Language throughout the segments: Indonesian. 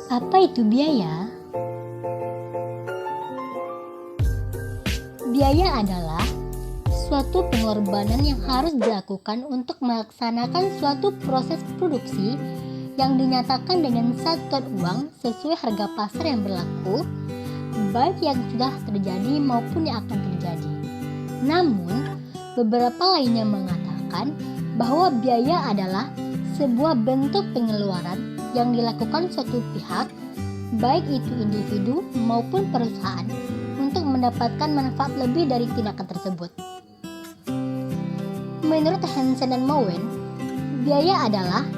Apa itu biaya? Biaya adalah suatu pengorbanan yang harus dilakukan untuk melaksanakan suatu proses produksi yang dinyatakan dengan satuan uang sesuai harga pasar yang berlaku, baik yang sudah terjadi maupun yang akan terjadi. Namun, beberapa lainnya mengatakan bahwa biaya adalah sebuah bentuk pengeluaran yang dilakukan suatu pihak, baik itu individu maupun perusahaan, untuk mendapatkan manfaat lebih dari tindakan tersebut. Menurut Hansen dan Mowen, biaya adalah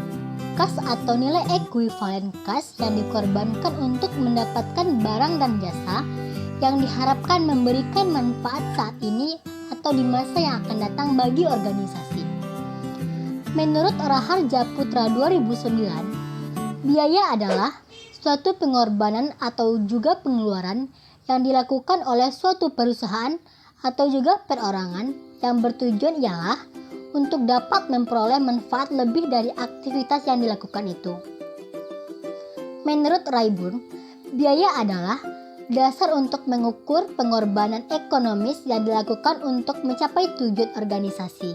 kas atau nilai ekuivalen kas yang dikorbankan untuk mendapatkan barang dan jasa yang diharapkan memberikan manfaat saat ini atau di masa yang akan datang bagi organisasi. Menurut Raharja Putra 2009, biaya adalah suatu pengorbanan atau juga pengeluaran yang dilakukan oleh suatu perusahaan atau juga perorangan yang bertujuan ialah untuk dapat memperoleh manfaat lebih dari aktivitas yang dilakukan itu. Menurut Rayburn, biaya adalah dasar untuk mengukur pengorbanan ekonomis yang dilakukan untuk mencapai tujuan organisasi.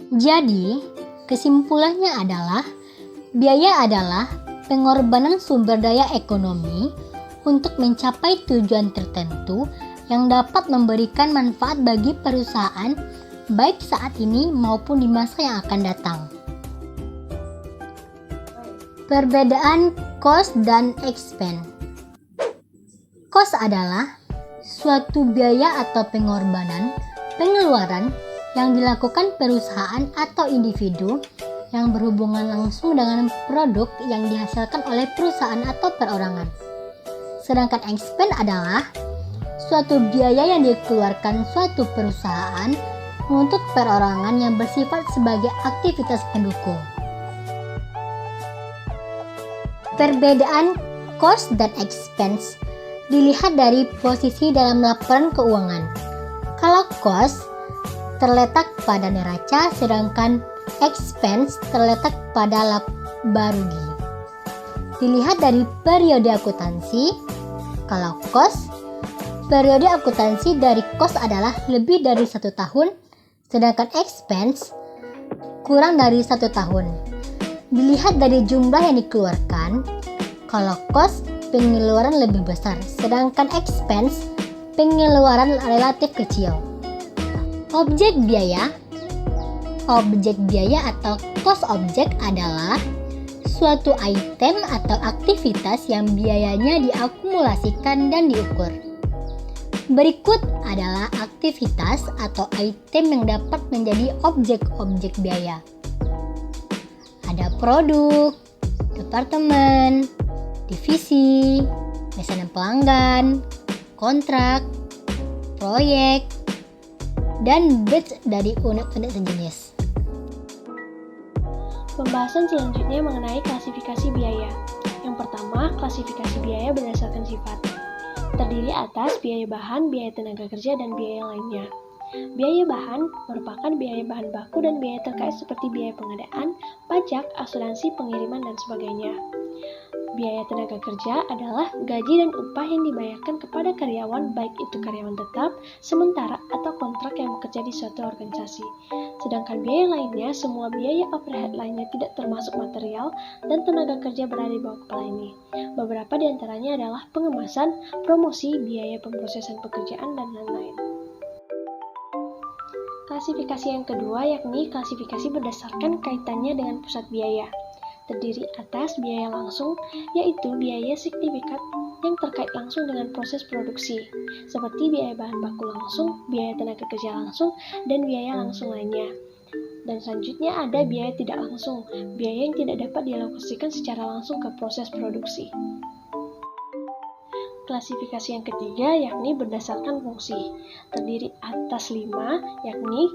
Jadi, kesimpulannya adalah biaya adalah pengorbanan sumber daya ekonomi untuk mencapai tujuan tertentu yang dapat memberikan manfaat bagi perusahaan baik saat ini maupun di masa yang akan datang. Perbedaan cost dan expense. Cost adalah suatu biaya atau pengorbanan, pengeluaran yang dilakukan perusahaan atau individu yang berhubungan langsung dengan produk yang dihasilkan oleh perusahaan atau perorangan. Sedangkan expense adalah suatu biaya yang dikeluarkan suatu perusahaan untuk perorangan yang bersifat sebagai aktivitas pendukung. Perbedaan cost dan expense dilihat dari posisi dalam laporan keuangan. Kalau cost terletak pada neraca, sedangkan expense terletak pada laba rugi. Dilihat dari periode akuntansi, kalau cost, periode akuntansi dari cost adalah lebih dari 1 tahun, sedangkan expense kurang dari 1 tahun. Dilihat dari jumlah yang dikeluarkan, kalau cost pengeluaran lebih besar, sedangkan expense pengeluaran relatif kecil. Objek biaya atau cost object adalah suatu item atau aktivitas yang biayanya diakumulasikan dan diukur. Berikut adalah aktivitas atau item yang dapat menjadi objek-objek biaya. Ada produk, departemen, divisi, pesanan pelanggan, kontrak, proyek, dan batch dari unit-unit sejenis. Pembahasan selanjutnya mengenai klasifikasi biaya. Yang pertama, klasifikasi biaya berdasarkan sifat. Terdiri atas biaya bahan, biaya tenaga kerja, dan biaya lainnya. Biaya bahan merupakan biaya bahan baku dan biaya terkait seperti biaya pengadaan, pajak, asuransi, pengiriman, dan sebagainya. Biaya tenaga kerja adalah gaji dan upah yang dibayarkan kepada karyawan, baik itu karyawan tetap, sementara, atau kontrak yang bekerja di suatu organisasi. Sedangkan biaya lainnya, semua biaya overhead lainnya tidak termasuk material dan tenaga kerja berada di bawah kepala ini. Beberapa di antaranya adalah pengemasan, promosi, biaya pemrosesan pekerjaan, dan lain-lain. Klasifikasi yang kedua yakni klasifikasi berdasarkan kaitannya dengan pusat biaya. Terdiri atas biaya langsung, yaitu biaya signifikan yang terkait langsung dengan proses produksi, seperti biaya bahan baku langsung, biaya tenaga kerja langsung, dan biaya langsung lainnya. Dan selanjutnya ada biaya tidak langsung, biaya yang tidak dapat dialokasikan secara langsung ke proses produksi. Klasifikasi yang ketiga yakni berdasarkan fungsi, terdiri atas 5, yakni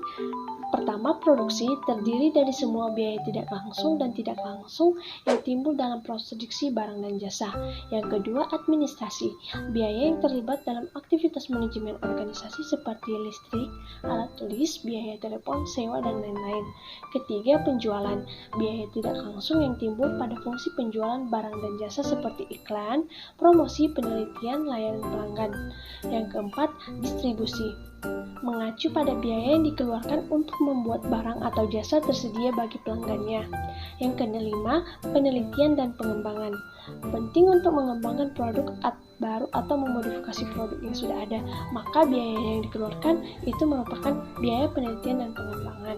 Pertama, produksi terdiri dari semua biaya tidak langsung dan tidak langsung yang timbul dalam produksi barang dan jasa. Yang kedua, administrasi, biaya yang terlibat dalam aktivitas manajemen organisasi seperti listrik, alat tulis, biaya telepon, sewa, dan lain-lain. Ketiga, penjualan, biaya tidak langsung yang timbul pada fungsi penjualan barang dan jasa seperti iklan, promosi, penelitian, layanan pelanggan. Yang keempat, distribusi, mengacu pada biaya yang dikeluarkan untuk membuat barang atau jasa tersedia bagi pelanggannya. Yang kelima, penelitian dan pengembangan. Penting untuk mengembangkan produk baru atau memodifikasi produk yang sudah ada, maka biaya yang dikeluarkan itu merupakan biaya penelitian dan pengembangan.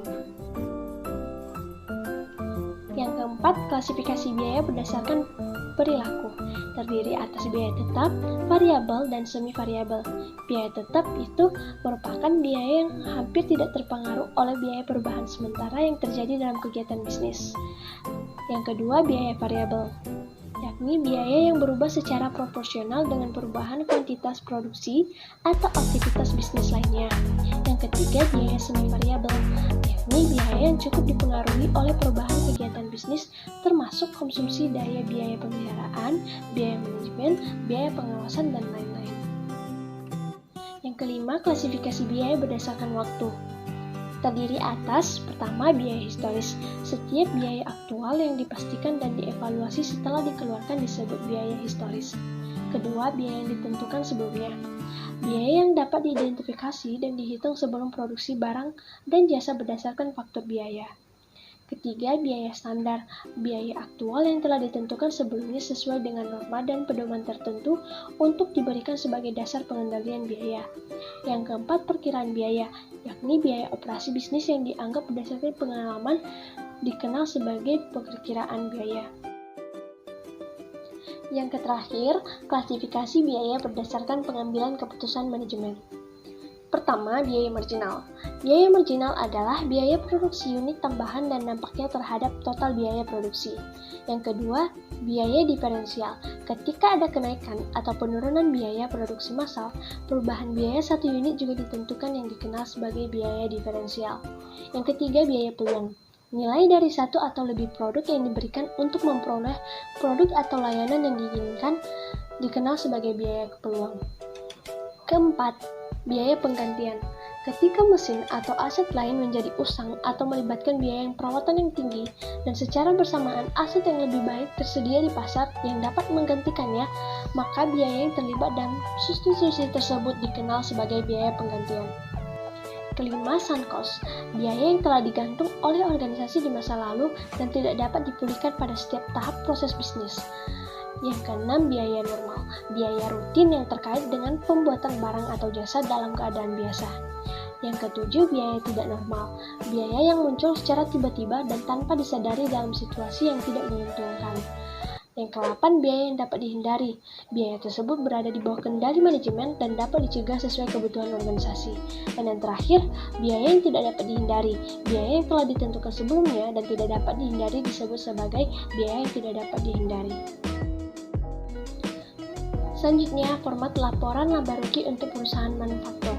Yang keempat, klasifikasi biaya berdasarkan perilaku, terdiri atas biaya tetap, variabel, dan semi-variabel. Biaya tetap itu merupakan biaya yang hampir tidak terpengaruh oleh biaya perubahan sementara yang terjadi dalam kegiatan bisnis. Yang kedua, biaya variabel, yakni biaya yang berubah secara proporsional dengan perubahan kuantitas produksi atau aktivitas bisnis lainnya. Yang ketiga, biaya semi-variabel, yakni biaya yang cukup dipengaruhi oleh perubahan kegiatan bisnis termasuk konsumsi daya, biaya pemeliharaan, biaya manajemen, biaya pengawasan, dan lain-lain. Yang kelima, klasifikasi biaya berdasarkan waktu. Terdiri atas, pertama, biaya historis. Setiap biaya aktual yang dipastikan dan dievaluasi setelah dikeluarkan disebut biaya historis. Kedua, biaya yang ditentukan sebelumnya. Biaya yang dapat diidentifikasi dan dihitung sebelum produksi barang dan jasa berdasarkan faktor biaya. Ketiga, biaya standar, biaya aktual yang telah ditentukan sebelumnya sesuai dengan norma dan pedoman tertentu untuk diberikan sebagai dasar pengendalian biaya. Yang keempat, perkiraan biaya, yakni biaya operasi bisnis yang dianggap berdasarkan pengalaman dikenal sebagai perkiraan biaya. Yang terakhir, klasifikasi biaya berdasarkan pengambilan keputusan manajemen. Pertama, biaya marginal. Biaya marginal adalah biaya produksi unit tambahan dan dampaknya terhadap total biaya produksi. Yang kedua, biaya diferensial. Ketika ada kenaikan atau penurunan biaya produksi massal, perubahan biaya satu unit juga ditentukan yang dikenal sebagai biaya diferensial. Yang ketiga, biaya peluang. Nilai dari satu atau lebih produk yang diberikan untuk memperoleh produk atau layanan yang diinginkan dikenal sebagai biaya peluang. Keempat, biaya penggantian. Ketika mesin atau aset lain menjadi usang atau melibatkan biaya perawatan yang tinggi dan secara bersamaan aset yang lebih baik tersedia di pasar yang dapat menggantikannya, maka biaya yang terlibat dalam substitusi tersebut dikenal sebagai biaya penggantian. Kelima, sunk cost, biaya yang telah digantung oleh organisasi di masa lalu dan tidak dapat dipulihkan pada setiap tahap proses bisnis. Yang keenam, biaya normal, biaya rutin yang terkait dengan pembuatan barang atau jasa dalam keadaan biasa. Yang ketujuh, biaya tidak normal, biaya yang muncul secara tiba-tiba dan tanpa disadari dalam situasi yang tidak menguntungkan. Yang kedelapan, biaya yang dapat dihindari, biaya tersebut berada di bawah kendali manajemen dan dapat dicegah sesuai kebutuhan organisasi. Dan yang terakhir, biaya yang tidak dapat dihindari, biaya yang telah ditentukan sebelumnya dan tidak dapat dihindari disebut sebagai biaya yang tidak dapat dihindari. Selanjutnya, format laporan laba rugi untuk perusahaan manufaktur.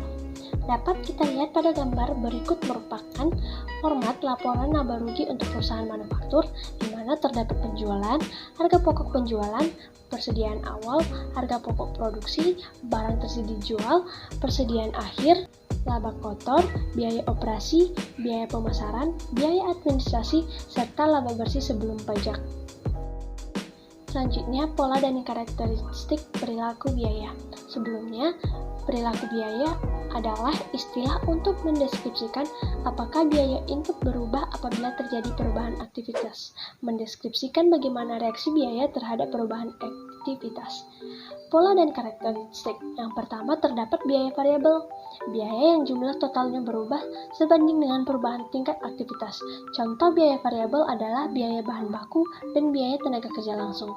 Dapat kita lihat pada gambar berikut merupakan format laporan laba rugi untuk perusahaan manufaktur, di mana terdapat penjualan, harga pokok penjualan, persediaan awal, harga pokok produksi, barang tersedia dijual, persediaan akhir, laba kotor, biaya operasi, biaya pemasaran, biaya administrasi, serta laba bersih sebelum pajak. Selanjutnya, pola dan karakteristik perilaku biaya. Sebelumnya, perilaku biaya adalah istilah untuk mendeskripsikan apakah biaya input berubah apabila terjadi perubahan aktivitas, mendeskripsikan bagaimana reaksi biaya terhadap perubahan aktivitas. Pola dan karakteristik. Yang pertama, terdapat biaya variabel, biaya yang jumlah totalnya berubah sebanding dengan perubahan tingkat aktivitas. Contoh biaya variabel adalah biaya bahan baku dan biaya tenaga kerja langsung.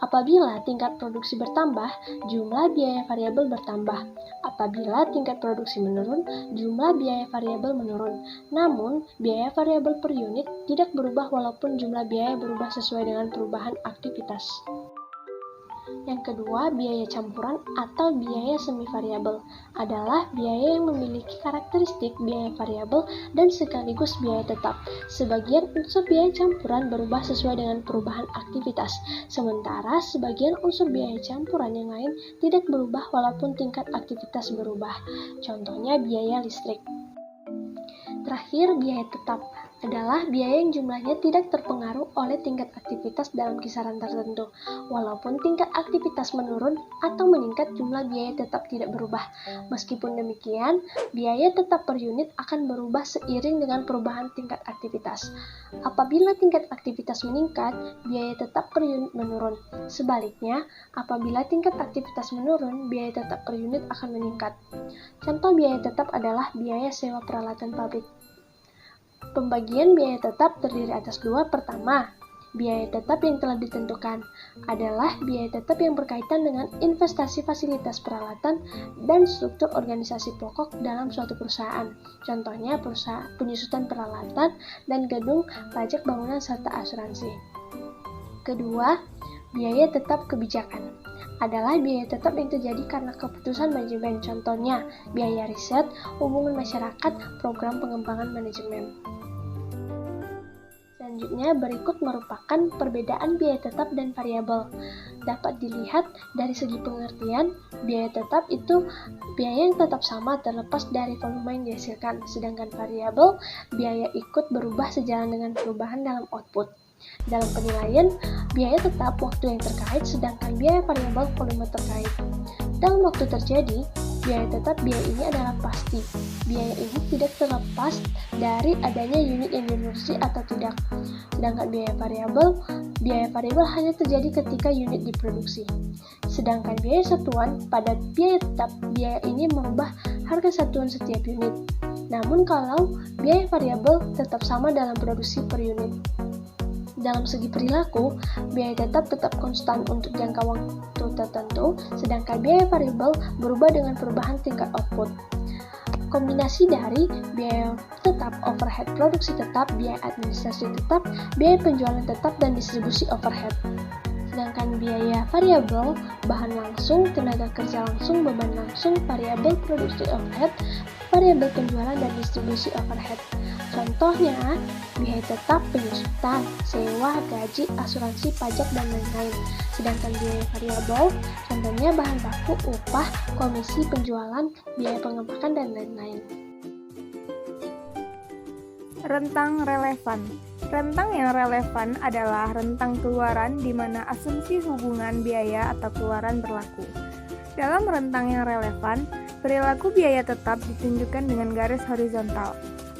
Apabila tingkat produksi bertambah, jumlah biaya variabel bertambah. Apabila tingkat produksi menurun, jumlah biaya variabel menurun. Namun, biaya variabel per unit tidak berubah walaupun jumlah biaya berubah sesuai dengan perubahan aktivitas. Yang kedua, biaya campuran atau biaya semi variabel adalah biaya yang memiliki karakteristik biaya variabel dan sekaligus biaya tetap. Sebagian unsur biaya campuran berubah sesuai dengan perubahan aktivitas, sementara sebagian unsur biaya campuran yang lain tidak berubah walaupun tingkat aktivitas berubah. Contohnya biaya listrik. Terakhir, biaya tetap adalah biaya yang jumlahnya tidak terpengaruh oleh tingkat aktivitas dalam kisaran tertentu. Walaupun tingkat aktivitas menurun atau meningkat, jumlah biaya tetap tidak berubah. Meskipun demikian, biaya tetap per unit akan berubah seiring dengan perubahan tingkat aktivitas. Apabila tingkat aktivitas meningkat, biaya tetap per unit menurun. Sebaliknya, apabila tingkat aktivitas menurun, biaya tetap per unit akan meningkat. Contoh biaya tetap adalah biaya sewa peralatan pabrik. Pembagian biaya tetap terdiri atas dua. Pertama, biaya tetap yang telah ditentukan adalah biaya tetap yang berkaitan dengan investasi fasilitas peralatan dan struktur organisasi pokok dalam suatu perusahaan. Contohnya penyusutan peralatan dan gedung, pajak bangunan, serta asuransi. Kedua, biaya tetap kebijakan adalah biaya tetap yang terjadi karena keputusan manajemen. Contohnya, biaya riset, hubungan masyarakat, program pengembangan manajemen. Selanjutnya, berikut merupakan perbedaan biaya tetap dan variabel. Dapat dilihat dari segi pengertian, biaya tetap itu biaya yang tetap sama terlepas dari volume yang dihasilkan, sedangkan variabel biaya ikut berubah sejalan dengan perubahan dalam output. Dalam penilaian, biaya tetap waktu yang terkait, sedangkan biaya variabel volume terkait. Dalam waktu terjadi, biaya tetap biaya ini adalah pasti. Biaya ini tidak terlepas dari adanya unit yang diproduksi atau tidak. Sedangkan biaya variabel hanya terjadi ketika unit diproduksi. Sedangkan biaya satuan pada biaya tetap, biaya ini merubah harga satuan setiap unit. Namun kalau biaya variabel tetap sama dalam produksi per unit. Dalam segi perilaku, biaya tetap konstan untuk jangka waktu tertentu, sedangkan biaya variabel berubah dengan perubahan tingkat output. Kombinasi dari biaya tetap, overhead produksi tetap, biaya administrasi tetap, biaya penjualan tetap, dan distribusi overhead. Sedangkan biaya variabel, bahan langsung, tenaga kerja langsung, beban langsung, variabel produksi overhead, variabel penjualan, dan distribusi overhead. Contohnya, biaya tetap penyusutan, sewa, gaji, asuransi, pajak, dan lain-lain. Sedangkan biaya variabel, contohnya bahan baku, upah, komisi, penjualan, biaya pengepakan, dan lain-lain. Rentang relevan. Rentang yang relevan adalah rentang keluaran di mana asumsi hubungan biaya atau keluaran berlaku. Dalam rentang yang relevan, perilaku biaya tetap ditunjukkan dengan garis horizontal.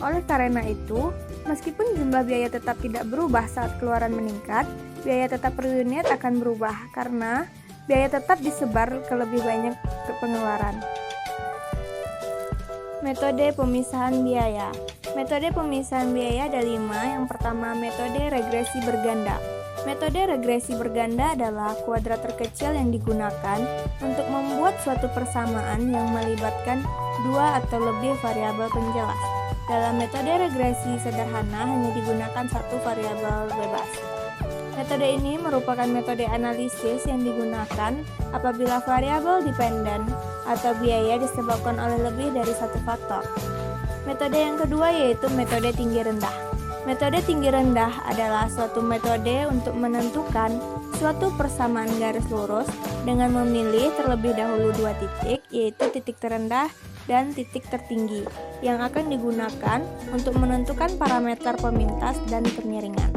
Oleh karena itu, meskipun jumlah biaya tetap tidak berubah saat keluaran meningkat, biaya tetap per unit akan berubah karena biaya tetap disebar ke lebih banyak pengeluaran. Metode pemisahan biaya. Metode pemisahan biaya ada 5. Yang pertama, metode regresi berganda. Metode regresi berganda adalah kuadrat terkecil yang digunakan untuk membuat suatu persamaan yang melibatkan dua atau lebih variabel penjelas. Dalam metode regresi sederhana hanya digunakan satu variabel bebas. Metode ini merupakan metode analisis yang digunakan apabila variabel dependen atau biaya disebabkan oleh lebih dari satu faktor. Metode yang kedua yaitu metode tinggi rendah. Metode tinggi rendah adalah suatu metode untuk menentukan suatu persamaan garis lurus dengan memilih terlebih dahulu dua titik, yaitu titik terendah dan titik tertinggi, yang akan digunakan untuk menentukan parameter pemintas dan kemiringan.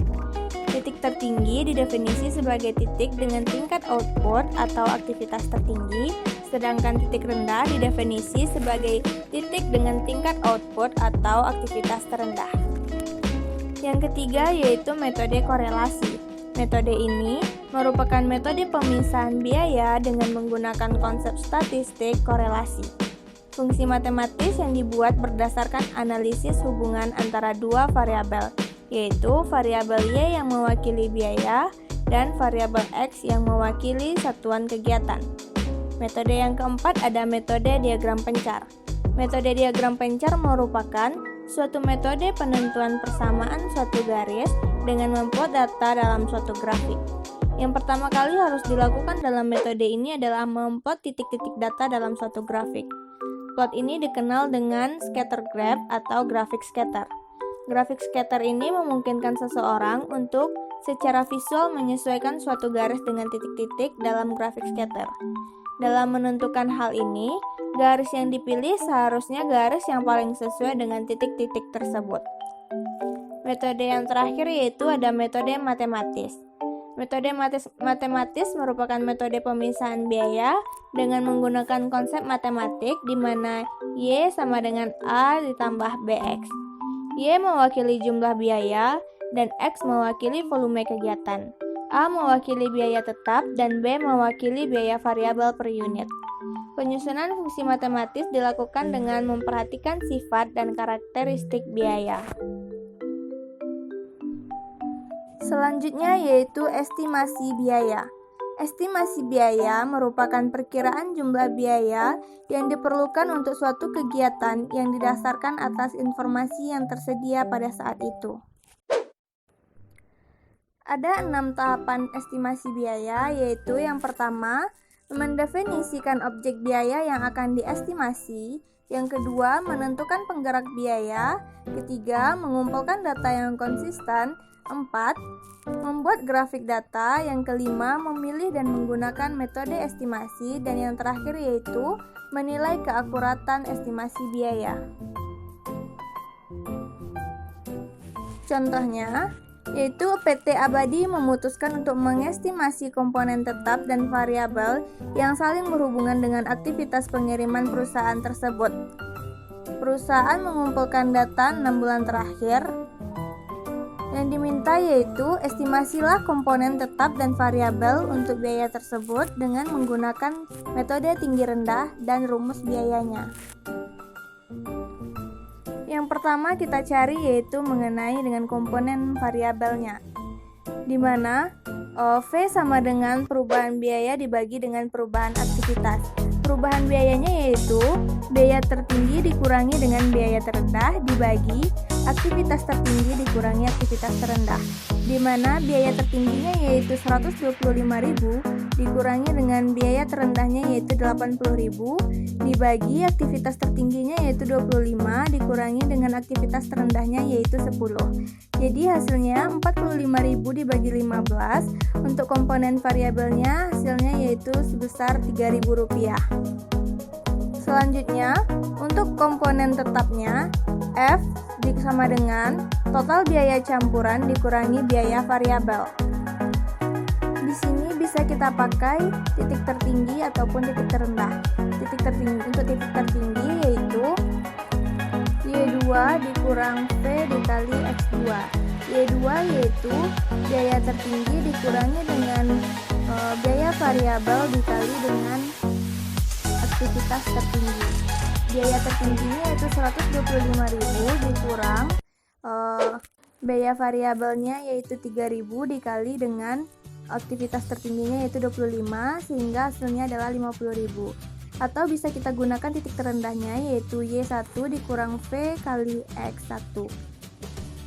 Titik tertinggi didefinisi sebagai titik dengan tingkat output atau aktivitas tertinggi, sedangkan titik rendah didefinisi sebagai titik dengan tingkat output atau aktivitas terendah. Yang ketiga yaitu metode korelasi. Metode ini merupakan metode pemisahan biaya dengan menggunakan konsep statistik korelasi. Fungsi matematis yang dibuat berdasarkan analisis hubungan antara dua variabel, yaitu variabel Y yang mewakili biaya dan variabel X yang mewakili satuan kegiatan. Metode yang keempat ada metode diagram pencar. Metode diagram pencar merupakan suatu metode penentuan persamaan suatu garis dengan membuat data dalam suatu grafik. Yang pertama kali harus dilakukan dalam metode ini adalah memplot titik-titik data dalam suatu grafik. Plot ini dikenal dengan scatter graph atau grafik scatter. Grafik scatter ini memungkinkan seseorang untuk secara visual menyesuaikan suatu garis dengan titik-titik dalam grafik scatter. Dalam menentukan hal ini, garis yang dipilih seharusnya garis yang paling sesuai dengan titik-titik tersebut. Metode yang terakhir yaitu ada metode matematis. Metode matematis merupakan metode pemisahan biaya dengan menggunakan konsep matematik di mana Y sama dengan A ditambah BX. Y mewakili jumlah biaya dan X mewakili volume kegiatan. A mewakili biaya tetap dan B mewakili biaya variabel per unit. Penyusunan fungsi matematis dilakukan dengan memperhatikan sifat dan karakteristik biaya. Selanjutnya yaitu estimasi biaya. Estimasi biaya merupakan perkiraan jumlah biaya yang diperlukan untuk suatu kegiatan yang didasarkan atas informasi yang tersedia pada saat itu. Ada 6 tahapan estimasi biaya, yaitu yang pertama, mendefinisikan objek biaya yang akan diestimasi. Yang kedua, menentukan penggerak biaya. Ketiga, mengumpulkan data yang konsisten. 4. Membuat grafik data. Yang kelima, memilih dan menggunakan metode estimasi. Dan yang terakhir yaitu menilai keakuratan estimasi biaya. Contohnya, yaitu PT Abadi memutuskan untuk mengestimasi komponen tetap dan variabel yang saling berhubungan dengan aktivitas pengiriman perusahaan tersebut. Perusahaan mengumpulkan data 6 bulan terakhir. Yang diminta yaitu estimasilah komponen tetap dan variabel untuk biaya tersebut dengan menggunakan metode tinggi rendah dan rumus biayanya. Yang pertama kita cari yaitu mengenai dengan komponen variabelnya, di mana V sama dengan perubahan biaya dibagi dengan perubahan aktivitas. Perubahan biayanya yaitu biaya tertinggi dikurangi dengan biaya terendah dibagi aktivitas tertinggi dikurangi aktivitas terendah, di mana biaya tertingginya yaitu 125.000 dikurangi dengan biaya terendahnya yaitu 80.000 dibagi aktivitas tertingginya yaitu 25 dikurangi dengan aktivitas terendahnya yaitu 10. Jadi hasilnya 45.000 dibagi 15. Untuk komponen variabelnya hasilnya yaitu sebesar Rp3.000. Selanjutnya, untuk komponen tetapnya F sama dengan total biaya campuran dikurangi biaya variabel. Di sini bisa kita pakai titik tertinggi ataupun titik terendah. Untuk titik tertinggi yaitu Y2 dikurang V dikali X2. Y2 yaitu biaya tertinggi dikurangi dengan biaya variabel dikali dengan aktivitas tertinggi. Biaya tertingginya yaitu 125.000 dikurang biaya variabelnya yaitu 3.000 dikali dengan aktivitas tertingginya yaitu 25 sehingga hasilnya adalah 50.000. Atau bisa kita gunakan titik terendahnya yaitu Y1 dikurang V kali X1,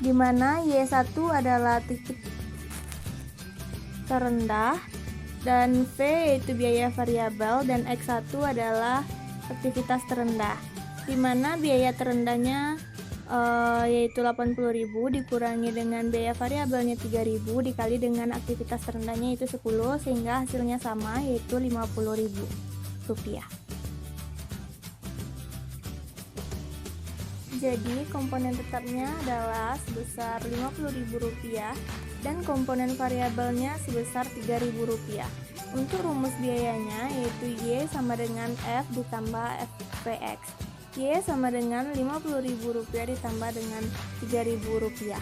di mana Y1 adalah titik terendah dan V yaitu biaya variabel dan X1 adalah aktivitas terendah, di mana biaya terendahnya yaitu 80.000 dikurangi dengan biaya variabelnya 3.000 dikali dengan aktivitas terendahnya yaitu 10 sehingga hasilnya sama yaitu Rp50.000. Jadi komponen tetapnya adalah sebesar Rp50.000 dan komponen variabelnya sebesar Rp3.000. Untuk rumus biayanya yaitu Y sama dengan F ditambah FPX. Y sama dengan Rp50.000 ditambah dengan Rp3.000.